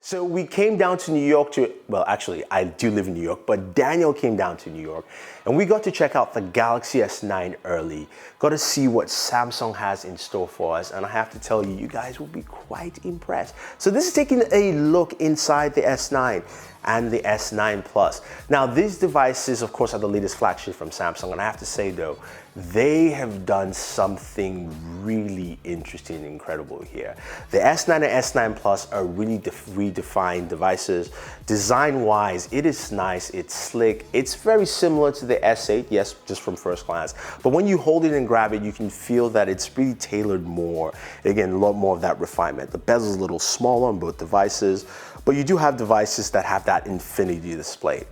So we came down to New York well, actually, I do live in New York, but Daniel came down to New York and we got to check out the Galaxy S9 early. Got to see what Samsung has in store for us, and I have to tell you, you guys will be quite impressed. So this is taking a look inside the S9 and the S9 Plus. Now these devices, of course, are the latest flagship from Samsung, and I have to say though, they have done something really interesting and incredible here. The S9 and S9 Plus are really redefined devices. Design-wise, it is nice, it's slick, it's very similar to the S8, yes, just from first glance. But when you hold it and grab it, you can feel that it's really tailored more. Again, a lot more of that refinement. The bezel is a little smaller on both devices, but you do have devices that have that infinity display.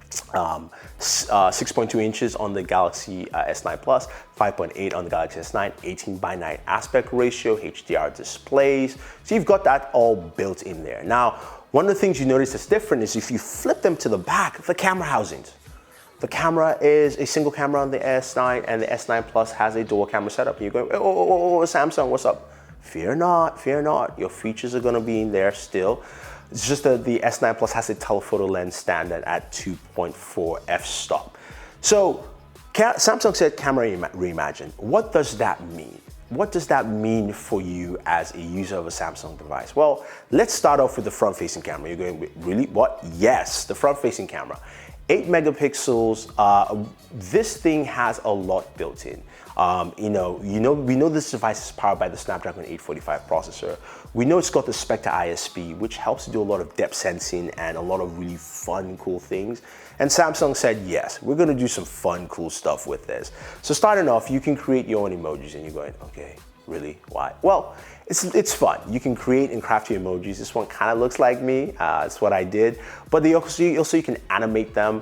6.2 inches on the Galaxy S9 Plus, 5.8 on the Galaxy S9, 18:9 aspect ratio, HDR displays. So you've got that all built in there. Now, one of the things you notice that's different is if you flip them to the back, the camera housings. The camera is a single camera on the S9, and the S9 Plus has a dual camera setup. And you're going, oh, Samsung, what's up? Fear not, your features are gonna be in there still. It's just that the S9 Plus has a telephoto lens standard at 2.4 f-stop. So Samsung said camera reimagined. What does that mean? What does that mean for you as a user of a Samsung device? Well, let's start off with the front-facing camera. You're going, really? What? Yes, the front-facing camera. 8 megapixels. This thing has a lot built in. We know this device is powered by the Snapdragon 845 processor. We know it's got the Spectre ISP, which helps to do a lot of depth sensing and a lot of really fun, cool things. And Samsung said, yes, we're gonna do some fun, cool stuff with this. So starting off, you can create your own emojis, and you're going, okay, really, why? Well, it's fun. You can create and craft your emojis. This one kind of looks like me. It's what I did. But also you can animate them.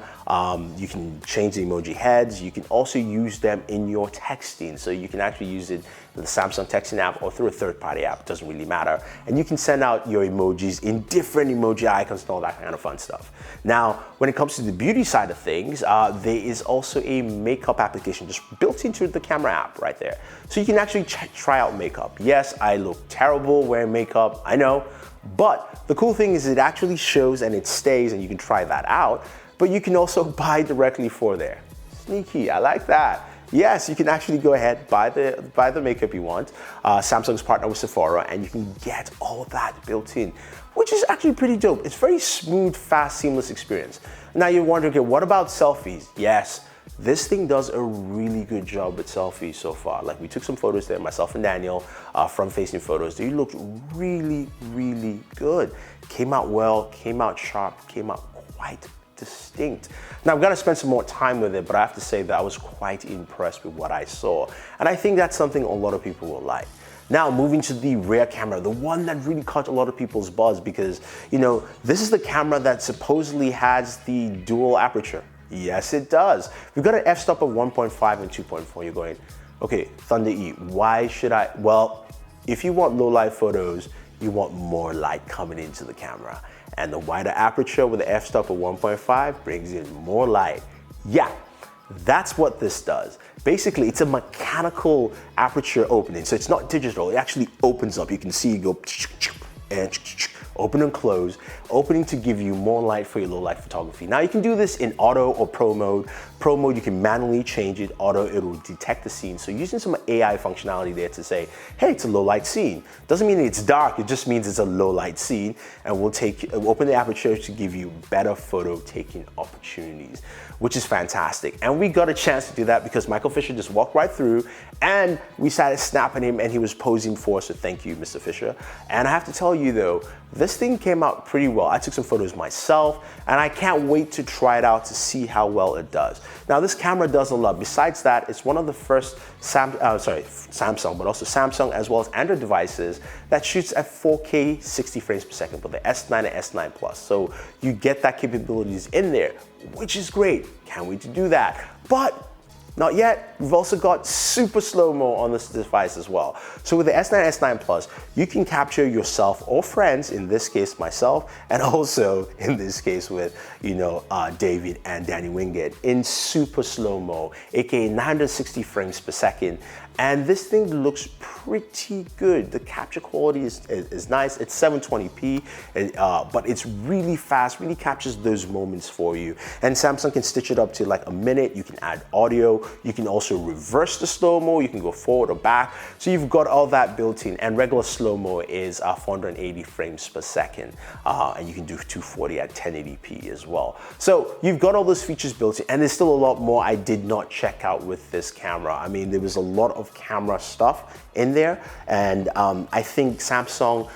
You can change the emoji heads. You can also use them in your texting. So you can actually use it in the Samsung texting app or through a third-party app. It doesn't really matter. And you can send out your emojis in different emoji icons and all that kind of fun stuff. Now, when it comes to the beauty side of things, there is also a makeup application just built into the camera app right there. So you can actually try out makeup. Yes, I look terrible wearing makeup, I know, but the cool thing is it actually shows and it stays, and you can try that out, but you can also buy directly for there. Sneaky, I like that. Yes, you can actually go ahead, buy the makeup you want. Samsung's partnered with Sephora, and you can get all of that built in, which is actually pretty dope. It's very smooth, fast, seamless experience. Now you're wondering, okay, what about selfies? Yes, this thing does a really good job with selfies so far. Like, we took some photos there, myself and Daniel, front-facing photos. They looked really, really good. Came out well, came out sharp, came out quite distinct. Now, I've got to spend some more time with it, but I have to say that I was quite impressed with what I saw. And I think that's something a lot of people will like. Now, moving to the rear camera, the one that really caught a lot of people's buzz, because, this is the camera that supposedly has the dual aperture. Yes, it does. We've got an f-stop of 1.5 and 2.4. You're going, okay, Thunder E, why should I? Well, if you want low light photos, you want more light coming into the camera. And the wider aperture with the f-stop of 1.5 brings in more light. Yeah, that's what this does. Basically, it's a mechanical aperture opening. So it's not digital, it actually opens up. You can see it go and open and close, opening to give you more light for your low light photography. Now you can do this in auto or pro mode. Pro mode, you can manually change it. Auto, it will detect the scene. So using some AI functionality there to say, hey, it's a low light scene. Doesn't mean it's dark, it just means it's a low light scene, and we'll open the aperture to give you better photo taking opportunities, which is fantastic. And we got a chance to do that because Michael Fisher just walked right through, and we started snapping him, and he was posing for us, so thank you, Mr. Fisher. And I have to tell you though, this thing came out pretty well. I took some photos myself, and I can't wait to try it out to see how well it does. Now, this camera does a lot. Besides that, it's one of the first Samsung, but also Samsung as well as Android devices that shoots at 4K 60 frames per second for the S9 and S9 Plus. So you get that capabilities in there, which is great. Can't wait to do that. But not yet. We've also got super slow-mo on this device as well. So with the S9, S9 Plus, you can capture yourself or friends, in this case myself, and also in this case with, David and Danny Wingate, in super slow-mo, aka 960 frames per second. And this thing looks pretty good. The capture quality is nice. It's 720p, but it's really fast, really captures those moments for you. And Samsung can stitch it up to like a minute. You can add audio. You can also reverse the slow-mo. You can go forward or back. So you've got all that built in. And regular slow-mo is 480 frames per second. And you can do 240 at 1080p as well. So you've got all those features built in. And there's still a lot more I did not check out with this camera. I mean, there was a lot of camera stuff in there, and I think Samsung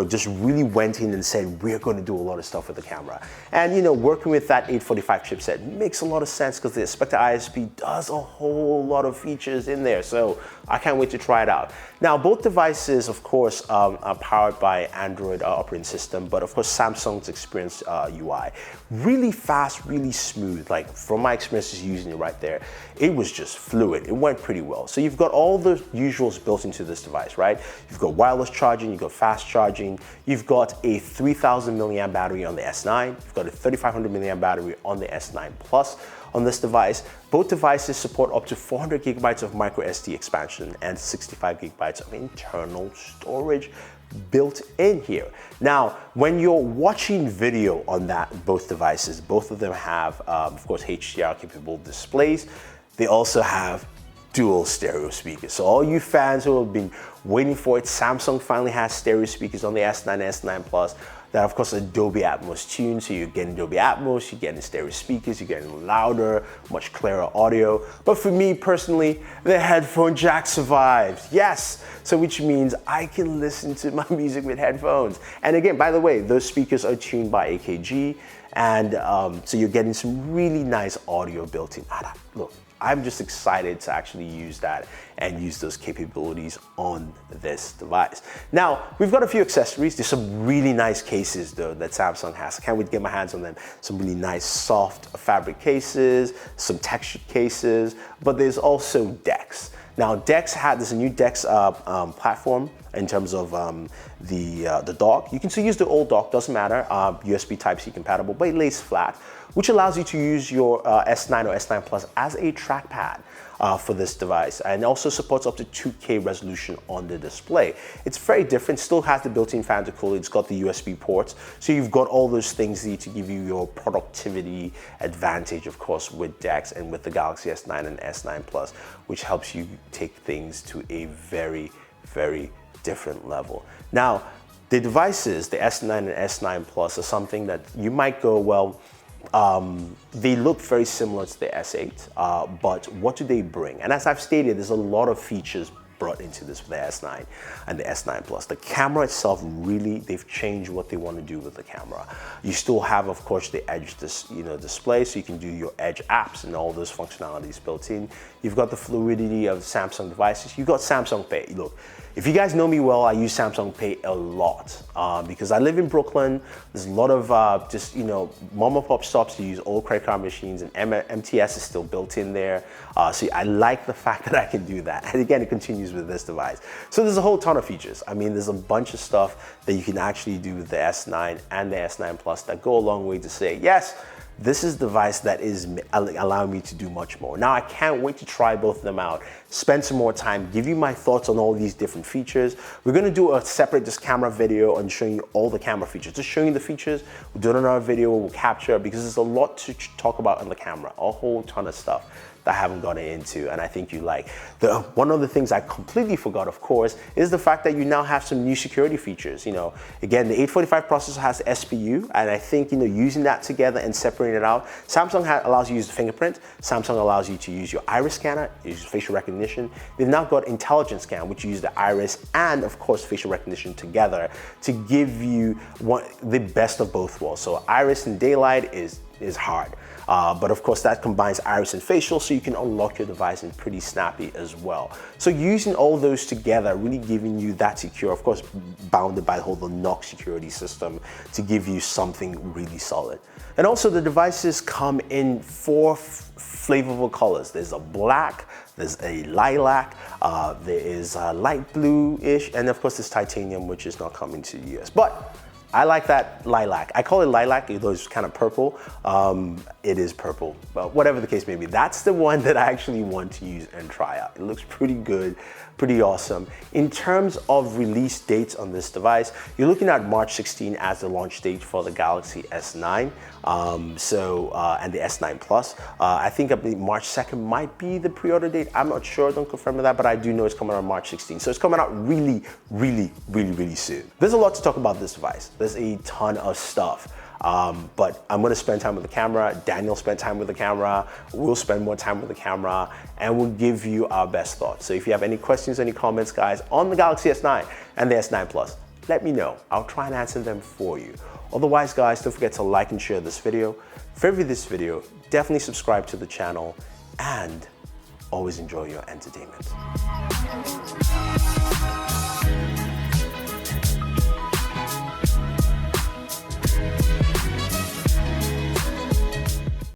just really went in and said, we're going to do a lot of stuff with the camera. And working with that 845 chipset makes a lot of sense because the expected ISP does a whole lot of features in there, so I can't wait to try it out. Now, both devices, of course, are powered by Android operating system, but of course Samsung's experience UI. Really fast, really smooth. Like from my experiences using it right there, it was just fluid. It went pretty well. So you've got all the usuals built into this device, right? You've got wireless charging, you've got fast charging, you've got a 3000 milliamp battery on the S9, you've got a 3500 milliamp battery on the S9 Plus. On this device, both devices support up to 400 gigabytes of micro SD expansion and 65 gigabytes of internal storage built in here. Now, when you're watching video on both devices, both of them have, of course, HDR capable displays. They also have dual stereo speakers. So all you fans who have been waiting for it, Samsung finally has stereo speakers on the S9 and S9 Plus. That, of course, a Dolby Atmos tune, so you're getting Dolby Atmos, you're getting stereo speakers, you're getting louder, much clearer audio. But for me personally, the headphone jack survives. Yes, so which means I can listen to my music with headphones. And again, by the way, those speakers are tuned by AKG, and so you're getting some really nice audio built in. Look, I'm just excited to actually use that and use those capabilities on this device. Now, we've got a few accessories. There's some really nice cases though that Samsung has. I can't wait to get my hands on them. Some really nice soft fabric cases, some textured cases, but there's also DeX. Now, there's a new DeX platform in terms of the dock. You can still use the old dock, doesn't matter, USB Type-C compatible, but it lays flat, which allows you to use your S9 or S9 Plus as a trackpad for this device, and also supports up to 2K resolution on the display. It's very different, still has the built-in fan to cool it, it's got the USB ports, so you've got all those things needed to give you your productivity advantage, of course, with DeX and with the Galaxy S9 and S9 Plus, which helps you take things to a very, very different level. Now, the devices, the S9 and S9 Plus, are something that you might go, well, they look very similar to the S8, but what do they bring? And as I've stated, there's a lot of features brought into this with the S9 and the S9 Plus. The camera itself, really, they've changed what they want to do with the camera. You still have, of course, the Edge display, so you can do your Edge apps and all those functionalities built in. You've got the fluidity of Samsung devices. You've got Samsung Pay. Look, if you guys know me well, I use Samsung Pay a lot because I live in Brooklyn. There's a lot of mom and pop shops that use old credit card machines, and MTS is still built in there. So I like the fact that I can do that. And again, it continues with this device. So there's a whole ton of features. I mean, there's a bunch of stuff that you can actually do with the S9 and the S9 Plus that go a long way to say, yes, this is a device that is allowing me to do much more. Now, I can't wait to try both of them out, spend some more time, give you my thoughts on all these different features. We're gonna do a separate camera video on showing you all the camera features. Just showing you the features, we'll do another video, we'll capture, because there's a lot to talk about on the camera, a whole ton of stuff that I haven't gotten into, and I think you like. One of the things I completely forgot, of course, is the fact that you now have some new security features. Again, the 845 processor has SPU, and I think using that together and separating it out, Samsung allows you to use the fingerprint. Samsung allows you to use your iris scanner, use facial recognition. They've now got intelligent scan, which uses the iris and, of course, facial recognition together to give you the best of both worlds. So iris in daylight is hard. But of course that combines iris and facial, so you can unlock your device and pretty snappy as well. So using all those together, really giving you that secure, of course bounded by the knock security system to give you something really solid. And also the devices come in 4 flavorful colors. There's a black, there's a lilac, there is a light blue-ish, and of course there's titanium, which is not coming to the US. But I like that lilac. I call it lilac, though it's kind of purple. It is purple, but whatever the case may be, that's the one that I actually want to use and try out. It looks pretty good, pretty awesome. In terms of release dates on this device, you're looking at March 16 as the launch date for the Galaxy S9, and the S9 Plus. I think March 2nd might be the pre-order date. I'm not sure, don't confirm that, but I do know it's coming out on March 16. So it's coming out really, really, really, really soon. There's a lot to talk about this device. There's a ton of stuff. But I'm gonna spend time with the camera, Daniel spent time with the camera, we'll spend more time with the camera, and we'll give you our best thoughts. So if you have any questions, any comments, guys, on the Galaxy S9 and the S9 Plus, let me know. I'll try and answer them for you. Otherwise, guys, don't forget to like and share this video. Favorite this video, definitely subscribe to the channel, and always enjoy your entertainment.